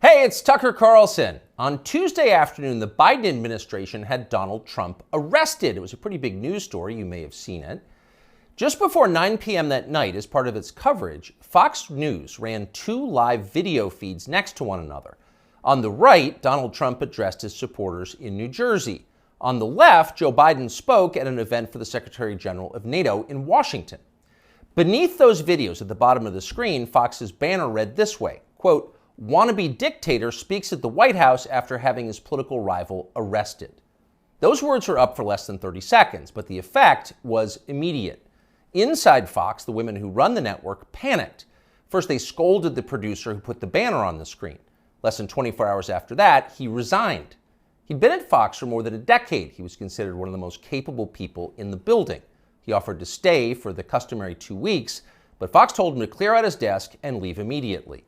Hey, it's Tucker Carlson. On Tuesday afternoon, the Biden administration had Donald Trump arrested. It was a pretty big news story. You may have seen it. Just before 9 p.m. that night, as part of its coverage, Fox News ran two live video feeds next to one another. On the right, Donald Trump addressed his supporters in New Jersey. On the left, Joe Biden spoke at an event for the Secretary General of NATO in Washington. Beneath those videos at the bottom of the screen, Fox's banner read this way, quote, "Wannabe Dictator speaks at the White House after having his political rival arrested." Those words were up for less than 30 seconds, but the effect was immediate. Inside Fox, the women who run the network panicked. First, they scolded the producer who put the banner on the screen. Less than 24 hours after that, he resigned. He'd been at Fox for more than a decade. He was considered one of the most capable people in the building. He offered to stay for the customary 2 weeks, but Fox told him to clear out his desk and leave immediately.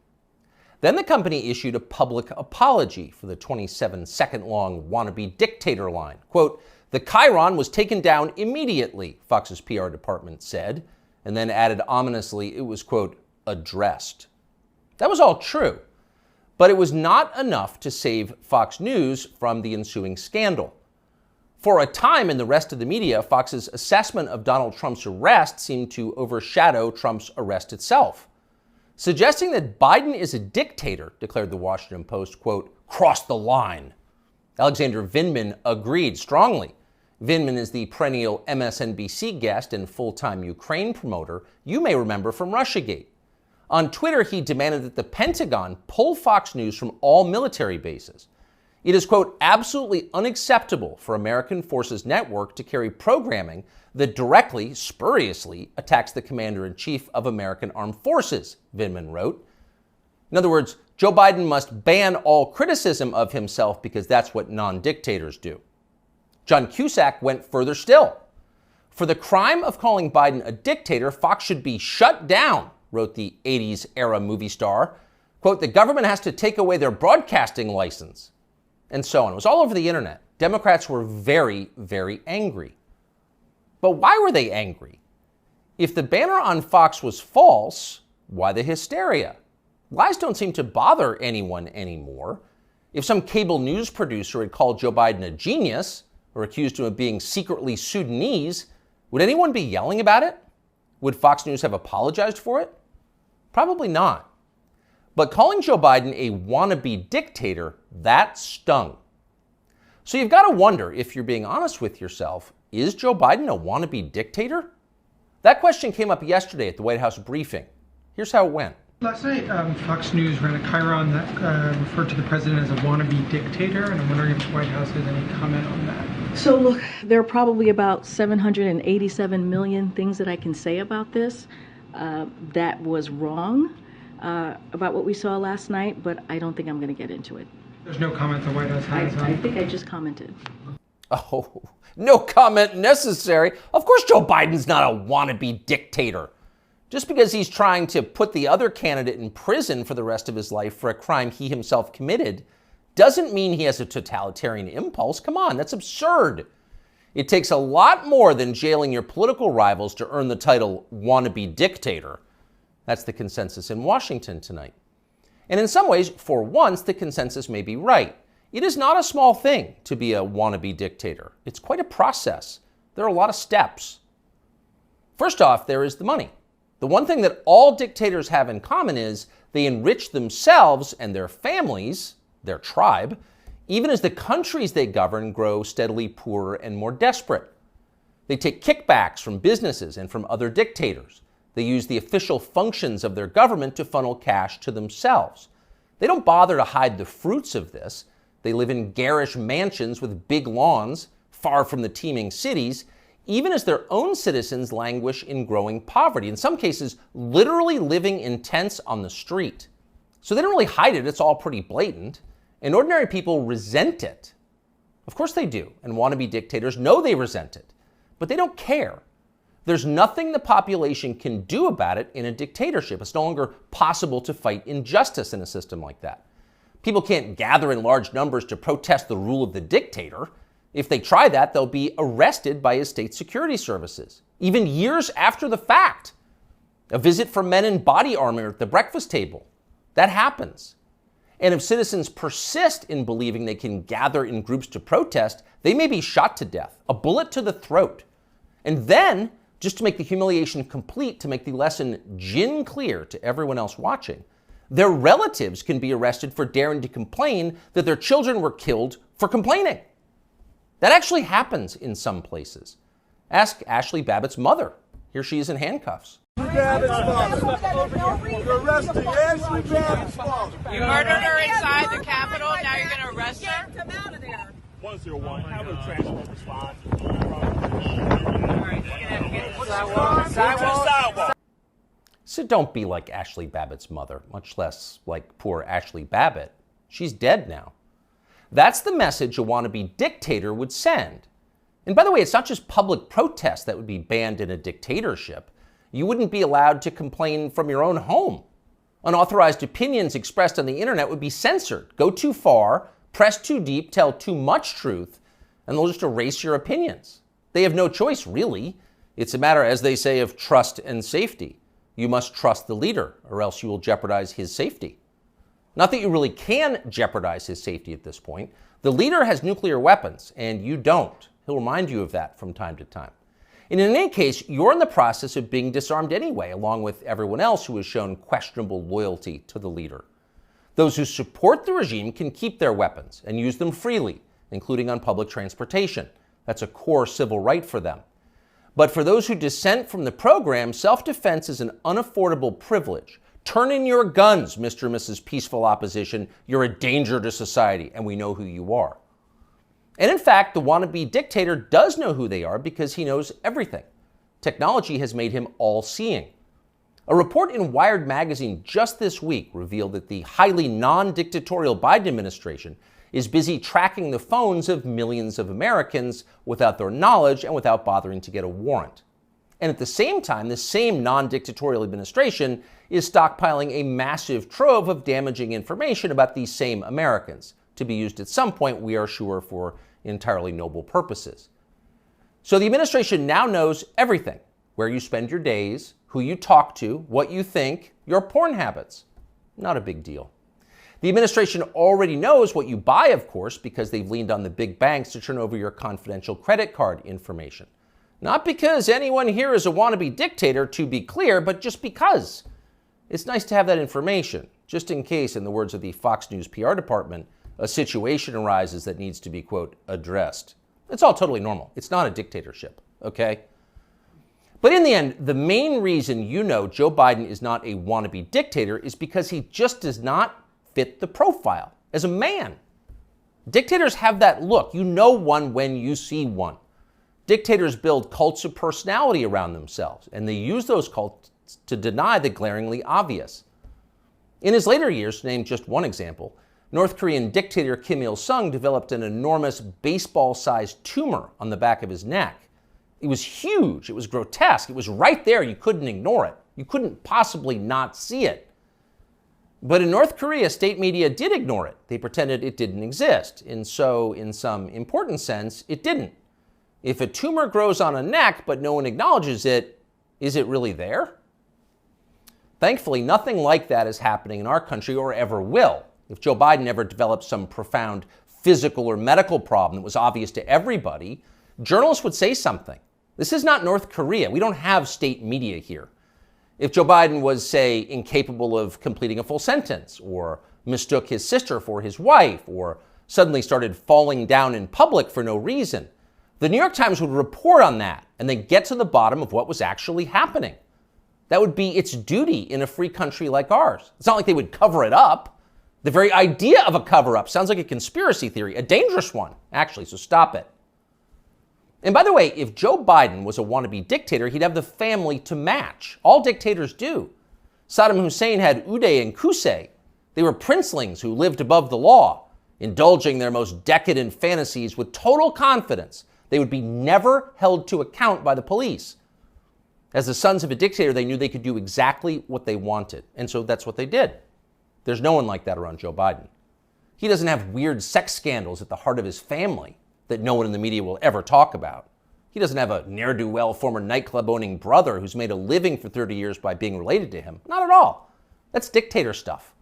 Then the company issued a public apology for the 27-second-long wannabe dictator line. Quote, "The chyron was taken down immediately," Fox's PR department said, and then added ominously it was, quote, "addressed." That was all true, but it was not enough to save Fox News from the ensuing scandal. For a time in the rest of the media, Fox's assessment of Donald Trump's arrest seemed to overshadow Trump's arrest itself. Suggesting that Biden is a dictator, declared the Washington Post, quote, "crossed the line." Alexander Vindman agreed strongly. Vindman is the perennial MSNBC guest and full-time Ukraine promoter you may remember from Russiagate. On Twitter, he demanded that the Pentagon pull Fox News from all military bases. It is, quote, "absolutely unacceptable for American Forces Network to carry programming that directly, spuriously, attacks the commander-in-chief of American Armed Forces," Vindman wrote. In other words, Joe Biden must ban all criticism of himself because that's what non-dictators do. John Cusack went further still. "For the crime of calling Biden a dictator, Fox should be shut down," wrote the 80s-era movie star. Quote, "the government has to take away their broadcasting license." And so on. It was all over the internet. Democrats were very, very angry. But why were they angry? If the banner on Fox was false, why the hysteria? Lies don't seem to bother anyone anymore. If some cable news producer had called Joe Biden a genius or accused him of being secretly Sudanese, would anyone be yelling about it? Would Fox News have apologized for it? Probably not. But calling Joe Biden a wannabe dictator, that stung. So you've got to wonder, if you're being honest with yourself, is Joe Biden a wannabe dictator? That question came up yesterday at the White House briefing. Here's how it went. Last night, Fox News ran a chyron that referred to the president as a wannabe dictator, and I'm wondering if the White House has any comment on that. So look, there are probably about 787 million things that I can say about this that was wrong about what we saw last night, but I don't think I'm going to get into it. There's no comment the White House has on. I think I just commented. Oh, no comment necessary. Of course Joe Biden's not a wannabe dictator. Just because he's trying to put the other candidate in prison for the rest of his life for a crime he himself committed doesn't mean he has a totalitarian impulse. Come on, that's absurd. It takes a lot more than jailing your political rivals to earn the title wannabe dictator. That's the consensus in Washington tonight. And in some ways, for once, the consensus may be right. It is not a small thing to be a wannabe dictator. It's quite a process. There are a lot of steps. First off, there is the money. The one thing that all dictators have in common is they enrich themselves and their families, their tribe, even as the countries they govern grow steadily poorer and more desperate. They take kickbacks from businesses and from other dictators. They use the official functions of their government to funnel cash to themselves. They don't bother to hide the fruits of this. They live in garish mansions with big lawns, far from the teeming cities, even as their own citizens languish in growing poverty, in some cases literally living in tents on the street. So they don't really hide it, it's all pretty blatant. And ordinary people resent it. Of course they do, and wannabe dictators know they resent it, but they don't care. There's nothing the population can do about it in a dictatorship. It's no longer possible to fight injustice in a system like that. People can't gather in large numbers to protest the rule of the dictator. If they try that, they'll be arrested by his state security services, even years after the fact. A visit from men in body armor at the breakfast table. That happens. And if citizens persist in believing they can gather in groups to protest, they may be shot to death, a bullet to the throat. And then, just to make the humiliation complete, to make the lesson gin clear to everyone else watching, their relatives can be arrested for daring to complain that their children were killed for complaining. That actually happens in some places. Ask Ashley Babbitt's mother. Here she is in handcuffs. You're arresting Ashley Babbitt's mother. You murdered her inside the Capitol, now you're going to arrest her? Come out of there. 101, have a transport response. Sidewalk. So don't be like Ashley Babbitt's mother, much less like poor Ashley Babbitt. She's dead now. That's the message a wannabe dictator would send. And by the way, it's not just public protest that would be banned in a dictatorship. You wouldn't be allowed to complain from your own home. Unauthorized opinions expressed on the internet would be censored. Go too far, press too deep, tell too much truth, and they'll just erase your opinions. They have no choice, really. It's a matter, as they say, of trust and safety. You must trust the leader, or else you will jeopardize his safety. Not that you really can jeopardize his safety at this point. The leader has nuclear weapons, and you don't. He'll remind you of that from time to time. And in any case, you're in the process of being disarmed anyway, along with everyone else who has shown questionable loyalty to the leader. Those who support the regime can keep their weapons and use them freely, including on public transportation. That's a core civil right for them. But for those who dissent from the program, self-defense is an unaffordable privilege. Turn in your guns, Mr. and Mrs. Peaceful Opposition. You're a danger to society, and we know who you are. And in fact, the wannabe dictator does know who they are because he knows everything. Technology has made him all-seeing. A report in Wired magazine just this week revealed that the highly non-dictatorial Biden administration is busy tracking the phones of millions of Americans without their knowledge and without bothering to get a warrant. And at the same time, the same non-dictatorial administration is stockpiling a massive trove of damaging information about these same Americans, to be used at some point, we are sure, for entirely noble purposes. So the administration now knows everything: where you spend your days, who you talk to, what you think, your porn habits. Not a big deal. The administration already knows what you buy, of course, because they've leaned on the big banks to turn over your confidential credit card information. Not because anyone here is a wannabe dictator, to be clear, but just because. It's nice to have that information, just in case, in the words of the Fox News PR department, a situation arises that needs to be, quote, addressed. It's all totally normal. It's not a dictatorship, okay? But in the end, the main reason you know Joe Biden is not a wannabe dictator is because he just does not fit the profile as a man. Dictators have that look. You know one when you see one. Dictators build cults of personality around themselves, and they use those cults to deny the glaringly obvious. In his later years, to name just one example, North Korean dictator Kim Il-sung developed an enormous baseball-sized tumor on the back of his neck. It was huge. It was grotesque. It was right there. You couldn't ignore it. You couldn't possibly not see it. But in North Korea, state media did ignore it. They pretended it didn't exist. And so, in some important sense, it didn't. If a tumor grows on a neck but no one acknowledges it, is it really there? Thankfully, nothing like that is happening in our country or ever will. If Joe Biden ever developed some profound physical or medical problem that was obvious to everybody, journalists would say something. This is not North Korea. We don't have state media here. If Joe Biden was, say, incapable of completing a full sentence, or mistook his sister for his wife, or suddenly started falling down in public for no reason, the New York Times would report on that and then get to the bottom of what was actually happening. That would be its duty in a free country like ours. It's not like they would cover it up. The very idea of a cover-up sounds like a conspiracy theory, a dangerous one, actually, so stop it. And by the way, if Joe Biden was a wannabe dictator, he'd have the family to match. All dictators do. Saddam Hussein had Uday and Qusay. They were princelings who lived above the law, indulging their most decadent fantasies with total confidence they would be never held to account by the police. As the sons of a dictator, they knew they could do exactly what they wanted, and so that's what they did. There's no one like that around Joe Biden. He doesn't have weird sex scandals at the heart of his family that no one in the media will ever talk about. He doesn't have a ne'er-do-well former nightclub-owning brother who's made a living for 30 years by being related to him. Not at all. That's dictator stuff.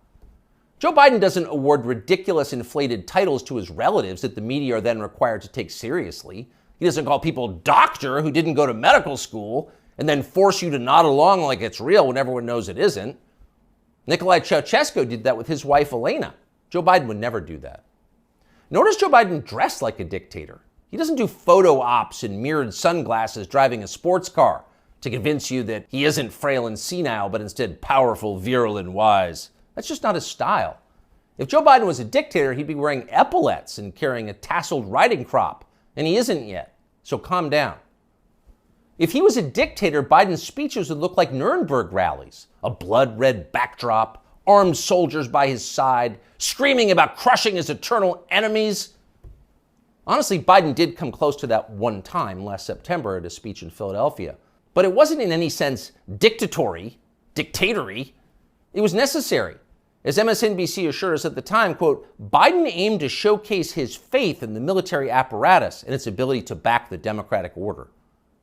Joe Biden doesn't award ridiculous inflated titles to his relatives that the media are then required to take seriously. He doesn't call people doctor who didn't go to medical school and then force you to nod along like it's real when everyone knows it isn't. Nicolae Ceausescu did that with his wife Elena. Joe Biden would never do that. Nor does Joe Biden dress like a dictator. He doesn't do photo ops in mirrored sunglasses driving a sports car to convince you that he isn't frail and senile, but instead powerful, virile, and wise. That's just not his style. If Joe Biden was a dictator, he'd be wearing epaulets and carrying a tasseled riding crop, and he isn't yet, so calm down. If he was a dictator, Biden's speeches would look like Nuremberg rallies, a blood-red backdrop, armed soldiers by his side, screaming about crushing his eternal enemies. Honestly, Biden did come close to that one time last September at a speech in Philadelphia, but it wasn't in any sense dictatory. It was necessary. As MSNBC assured us at the time, quote, Biden aimed to showcase his faith in the military apparatus and its ability to back the democratic order.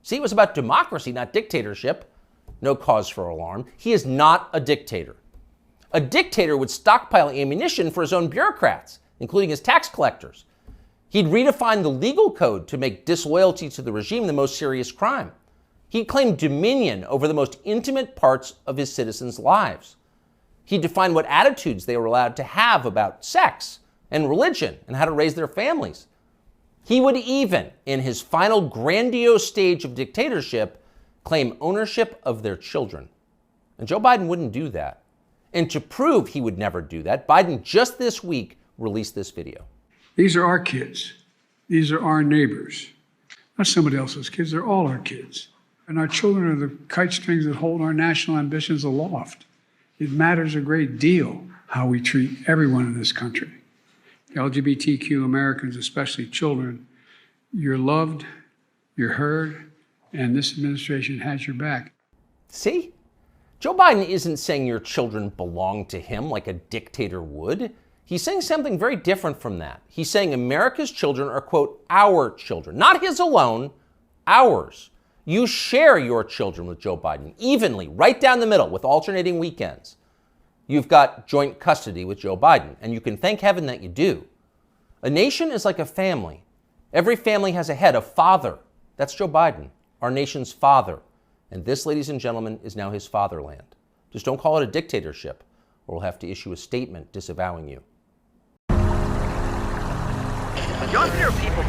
See, it was about democracy, not dictatorship. No cause for alarm. He is not a dictator. A dictator would stockpile ammunition for his own bureaucrats, including his tax collectors. He'd redefine the legal code to make disloyalty to the regime the most serious crime. He'd claim dominion over the most intimate parts of his citizens' lives. He'd define what attitudes they were allowed to have about sex and religion and how to raise their families. He would even, in his final grandiose stage of dictatorship, claim ownership of their children. And Joe Biden wouldn't do that. And to prove he would never do that, Biden just this week released this video. These are our kids. These are our neighbors. Not somebody else's kids, they're all our kids. And our children are the kite strings that hold our national ambitions aloft. It matters a great deal how we treat everyone in this country. LGBTQ Americans, especially children, you're loved, you're heard, and this administration has your back. See? Joe Biden isn't saying your children belong to him like a dictator would. He's saying something very different from that. He's saying America's children are, quote, our children. Not his alone, ours. You share your children with Joe Biden evenly, right down the middle, with alternating weekends. You've got joint custody with Joe Biden, and you can thank heaven that you do. A nation is like a family. Every family has a head, a father. That's Joe Biden, our nation's father. And this, ladies and gentlemen, is now his fatherland. Just don't call it a dictatorship, or we'll have to issue a statement disavowing you. Don't there are people